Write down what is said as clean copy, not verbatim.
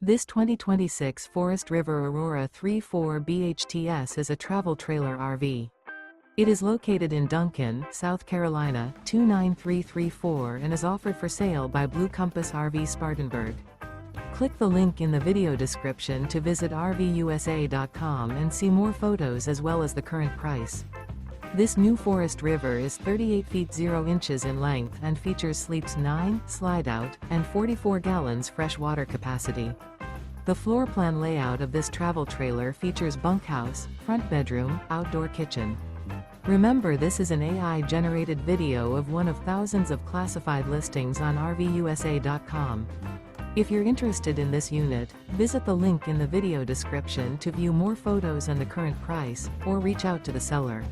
This 2026 Forest River Aurora 3.4 BHTS is a travel trailer RV. It is located in Duncan, South Carolina, 29334 and is offered for sale by Blue Compass RV Spartanburg. Click the link in the video description to visit RVUSA.com and see more photos as well as the current price. This new Forest River is 38 feet 0 inches in length and features sleeps 9, Slideout, and 44 gallons fresh water capacity. The floor plan layout of this travel trailer features bunkhouse, front bedroom, outdoor kitchen. Remember, this is an AI-generated video of one of thousands of classified listings on RVUSA.com. If you're interested in this unit, visit the link in the video description to view more photos and the current price, or reach out to the seller.